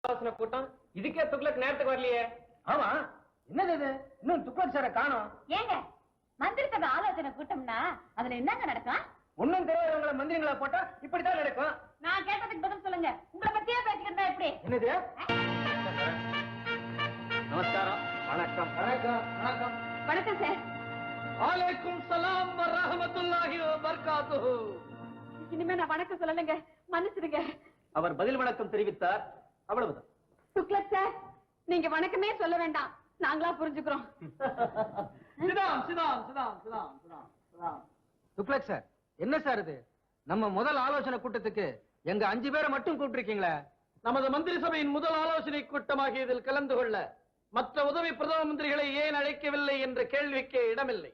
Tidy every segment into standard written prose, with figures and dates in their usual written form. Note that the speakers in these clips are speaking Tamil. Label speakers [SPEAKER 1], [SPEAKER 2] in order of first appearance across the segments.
[SPEAKER 1] ஆலோசனை கூட்டம் இதுக்கே துக்ளக் நேரத்துக்கு வரலையே.
[SPEAKER 2] ஆமா, என்னது இது? இன்னும் துக்ளக் சார காணோம்.
[SPEAKER 3] ஏங்க மந்திரி சபை ஆலோசனை கூட்டம்னா அதுல என்னங்க நடக்கும்?
[SPEAKER 2] ஒன்னும் தெரியாதவங்களை மந்திரிங்களா போட்டா இப்படித்தான் நடக்கும்.
[SPEAKER 3] நான் கேட்டதுக்கு பதில் சொல்லுங்க. உங்களை பத்தியே பேசிக்கிட்டா எப்படி?
[SPEAKER 2] என்னது?
[SPEAKER 1] நமஸ்காரம். வணக்கம்.
[SPEAKER 2] வணக்கம். வணக்கம்.
[SPEAKER 3] வணக்கம் சார்.
[SPEAKER 2] வலைக்கும் சலாம் வ ரஹ்மத்துல்லாஹி வ பரகாத்துஹு.
[SPEAKER 3] இனிமே நான் வணக்கம் சொல்லலைங்க, மன்னிச்சிடுங்க.
[SPEAKER 2] அவர் பதில் வணக்கம் தெரிவித்தார், அவ்வளவுதான்.
[SPEAKER 3] துக்ளக் சார், நீங்க வணக்கமே சொல்ல வேண்டாம், நாங்களா புரிஞ்சுக்கிறோம்.
[SPEAKER 2] சிதாம் சிதாம் சிதாம் சிதாம் சிதாம். துக்ளக் சார், என்ன சார் இது? நம்ம முதல் ஆலோசனை கூட்டத்துக்கு எங்க 5 பேரை மட்டும் கூப்பிட்டிருக்கீங்களே. நமது மந்திரி சபையின் முதல் ஆலோசனை கூட்டமாக இதில் கலந்து கொள்ள மற்ற உதவி பிரதம மந்திரிகளை ஏன் அழைக்கவில்லை என்ற கேள்விக்கு இடமில்லை.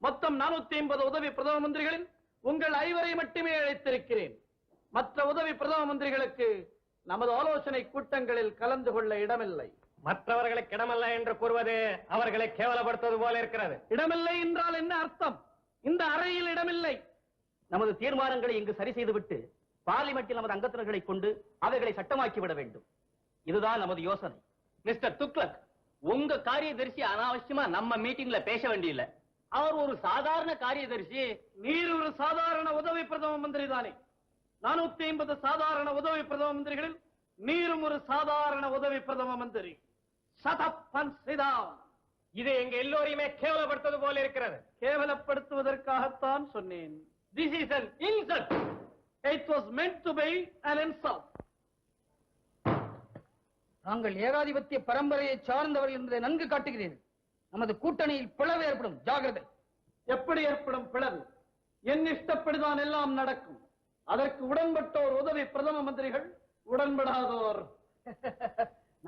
[SPEAKER 2] மொத்தம் 450 உதவி பிரதம மந்திரிகளில் உங்கள் 5 மட்டுமே அழைத்திருக்கிறேன். மற்ற உதவி பிரதம மந்திரிகளுக்கு நமது ஆலோசனை கூட்டங்களில் கலந்து கொள்ள இடமில்லை.
[SPEAKER 1] மற்றவர்களுக்கு இடமல்ல என்று கூறுவது அவர்களை கேவலப்படுத்துவது போல இருக்கிறது.
[SPEAKER 2] இடமில்லை என்றால் என்ன அர்த்தம்? இந்த அறையில் இடமில்லை. நமது தீர்மானங்களை இங்கு சரி செய்துவிட்டு பார்லிமெண்டில் நமது அங்கத்தினர்களை கொண்டு அவைகளை சட்டமாக்கி விட வேண்டும். இதுதான் நமது யோசனை.
[SPEAKER 4] மிஸ்டர் துக்ளக், உங்க காரியதரிசி அனாவசியமா நம்ம மீட்டிங்ல பேச வேண்டியதில்லை. அவர் ஒரு சாதாரண காரியதரிசி.
[SPEAKER 2] நீர் ஒரு சாதாரண உதவி பிரதம மந்திரி தானே? 450 சாதாரண உதவி பிரதம மந்திரிகளில் நீரும் ஒரு சாதாரண உதவி பிரதம மந்திரி. சதப்பன் சிதாம்.
[SPEAKER 1] இது எங்க எல்லோரையுமே கேவலப்படுத்துவது போல இருக்கிறது.
[SPEAKER 2] கேவலப்படுத்துவதற்காகத்தான் சொன்னேன்.
[SPEAKER 4] This is an insult.
[SPEAKER 2] It was meant to be an insult. நாங்கள் ஏகாதிபத்திய பரம்பரையை சார்ந்தவர்கள் என்பதை நன்கு காட்டுகிறீர்கள். நமது கூட்டணியில் பிளவு ஏற்படும், ஜாகிரதை. எப்படி ஏற்படும் பிளவு? என் இஷ்டப்படிதான் எல்லாம் நடக்கும். அதற்கு உடன்பட்டோர் உதவி பிரதம மந்திரிகள், உடன்படாதோர்.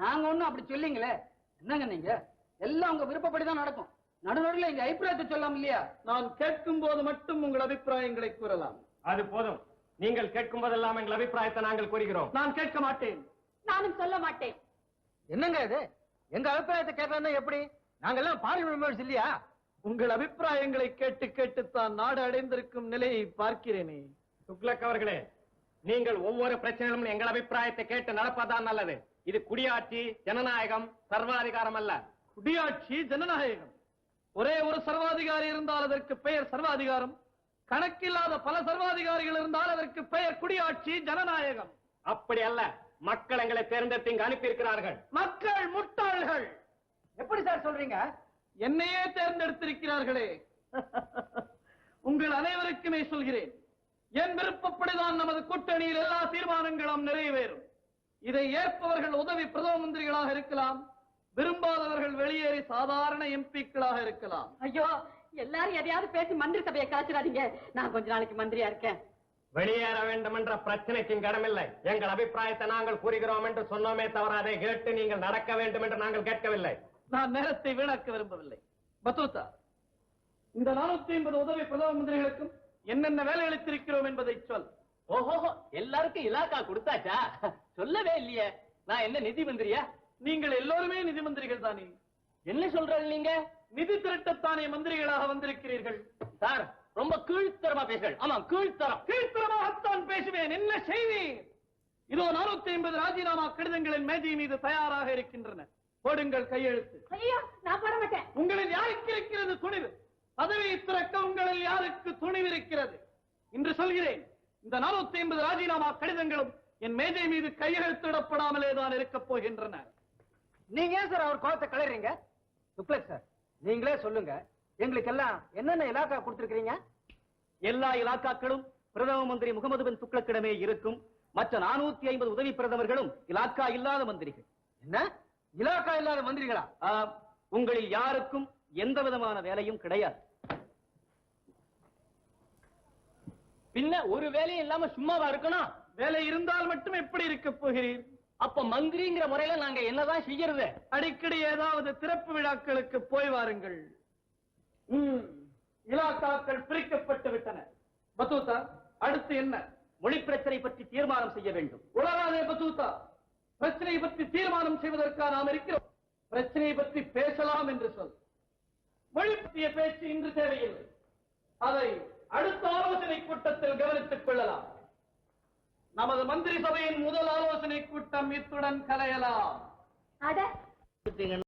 [SPEAKER 2] நாங்க ஒண்ணும் அப்படி சொல்லிங்களே. என்னங்க நீங்க? எல்லாம் உங்க விருப்பப்படிதான் நடக்கும். நடுநடுல எங்க அபிப்பிராயத்தை சொல்லலாம் இல்லையா? நான் கேட்கும் போது மட்டும் உங்கள் அபிப்பிராயங்களை கூறலாம்.
[SPEAKER 1] அது போதும். நீங்கள் கேட்கும் போதெல்லாம் எங்கள் அபிப்பிராயத்தை நாங்கள் கூறுகிறோம்.
[SPEAKER 2] நான் கேட்க மாட்டேன்.
[SPEAKER 3] நானும் சொல்ல மாட்டேன்.
[SPEAKER 2] என்னங்க இது? எங்க அபிப்பிராயத்தை கேட்கறதா எப்படி? நாங்கெல்லாம் பார்லிமெண்ட் மெம்பர்ஸ் இல்லையா? உங்கள் அபிப்பிராயங்களை கேட்டு கேட்டுத்தான் நாடு அடைந்திருக்கும் நிலையை பார்க்கிறேனே.
[SPEAKER 1] துக்ளக் அவர்களே, நீங்கள் ஒவ்வொரு பிரச்சனையிலும் எங்கள் அபிப்பிராயத்தை கேட்டு நடப்பதுதான் நல்லது. இது குடியாட்சி, ஜனநாயகம், சர்வாதிகாரம் அல்ல.
[SPEAKER 2] குடியாட்சி, ஜனநாயகம். ஒரே ஒரு சர்வாதிகாரி இருந்தால் அதற்கு பெயர் சர்வாதிகாரம். கணக்கில்லாத பல சர்வாதிகாரிகள் இருந்தால் அதற்கு பெயர் குடியாட்சி, ஜனநாயகம்.
[SPEAKER 1] அப்படி அல்ல. மக்கள் எங்களை தேர்ந்தெடுத்து இங்கு அனுப்பி இருக்கிறார்கள்.
[SPEAKER 2] மக்கள் முட்டாள்கள். எப்படி சார் சொல்றீங்க? என்னையே தேர்ந்தெடுத்திருக்கிறார்களே. உங்கள் அனைவருக்குமே சொல்கிறேன், என் விருப்பப்படிதான் நமது கூட்டணியில் எல்லா தீர்மானங்களும் நிறைவேறும். இதை ஏற்பவர்கள் உதவி பிரதம மந்திரிகளாக இருக்கலாம், விரும்பாதவர்கள் வெளியேறி சாதாரண எம்பிக்களாக இருக்கலாம்.
[SPEAKER 3] ஐயோ, எல்லாரும் எதையாவது பேசி மந்திரி சபையை காய்ச்சிடாதீங்க. நான் கொஞ்ச நாளைக்கு மந்திரியா இருக்கேன்.
[SPEAKER 1] வெளியேற வேண்டும் என்ற பிரச்சனைக்கு இங்கு இடமில்லை. எங்கள் அபிப்பிராயத்தை நாங்கள் கூறுகிறோம் என்று சொன்னோமே தவிர அதை கேட்டு நீங்கள் நடக்க வேண்டும் என்று நாங்கள் கேட்கவில்லை.
[SPEAKER 2] நான் நேரத்தை வீணாக்க விரும்பவில்லை. பத்தூத்தா, இந்த 450 உதவி பிரதம மந்திரிகளுக்கும் என்னென்ன வேலை அளித்திருக்கிறோம் என்பதை சொல்.
[SPEAKER 4] ஓஹோ, எல்லாருக்கும் இலாக்கா கொடுத்தாச்சா? சொல்லவே இல்லையே. நான் என்ன நிதி மந்திரியா?
[SPEAKER 2] நீங்கள் எல்லோருமே நிதி மந்திரிகள் தானே?
[SPEAKER 4] என்ன சொல்றது நீங்க?
[SPEAKER 2] நிதி திரட்டத்தானே மந்திரிகளாக வந்திருக்கிறீர்கள்.
[SPEAKER 4] சார், ரொம்ப கீழ்த்தரமா பேசுகள். ஆமா, கீழ்த்தரம்.
[SPEAKER 2] கீழ்த்தரமாகத்தான் பேசுவேன். என்ன செய்வேன்? இதோ 450 ராஜினாமா கடிதங்களின் மேஜை மீது தயாராக இருக்கின்றன. போடுங்கள் கையெழுத்து.
[SPEAKER 3] ஐயோ, நான் போட மாட்டேன்.
[SPEAKER 2] உங்களில் யாருக்கு இருக்கிறது துணிவு? பதவியை திறக்க உங்களில் யாருக்கு துணிவு இருக்கிறது? இன்று சொல்கிறேன், இந்த 450 ராஜினாமா கடிதங்களும் என் மேஜை மீது கையெழுத்திடப்படாமலே தான் இருக்கப் போகின்றன. நீங்க ஏன் சார் அவர் கோலத்தை கலறீங்க? துக்ளக் சார், நீங்களே சொல்லுங்க, எங்களுக்கு எல்லாம் என்னென்ன இலாக்கா கொடுத்திருக்கீங்க? எல்லா இலாக்காக்களும் பிரதம மந்திரி முகமது பின் துக்ளக்கிடமே இருக்கும். மற்ற 450 உதவி பிரதமர்களும் இலாக்கா இல்லாத மந்திரிகள். என்ன இலாக்கா இல்லாத மந்திரிகளா? உங்களில் யாருக்கும் எந்த விதமான வேலையும் கிடையாது.
[SPEAKER 4] பின்ன ஒரு வேலையும் இல்லாம சும்மாவா இருக்கணும்?
[SPEAKER 2] வேலை இருந்தால் மட்டும் எப்படி இருக்க போகிறீர்?
[SPEAKER 4] அப்ப மந்திரிங்கிற முறையில நாங்க என்னதான் செய்யறது?
[SPEAKER 2] அடிக்கடி ஏதாவது திறப்பு விழாக்களுக்கு போய் வாருங்கள். இலாக்காக்கள் பிரிக்கப்பட்டு விட்டன. பத்தூத்தா, அடுத்து என்ன? மொழி பிரச்சனை பற்றி தீர்மானம் செய்ய வேண்டும். உலகாதே பத்தூத்தா, பிரச்சனை பற்றி தீர்மானம் செய்வதற்காக நாம் இருக்கிறோம். பிரச்சனையை பற்றி பேசலாம் என்று சொல். மொழி பற்றிய பேச்சு இன்று தேவையில்லை. அதை அடுத்த ஆலோசனை கூட்டத்தில் கவனித்துக் கொள்ளலாம். நமது மந்திரி சபையின் முதல் ஆலோசனை கூட்டம் இத்துடன் கலையலாம்.
[SPEAKER 3] அட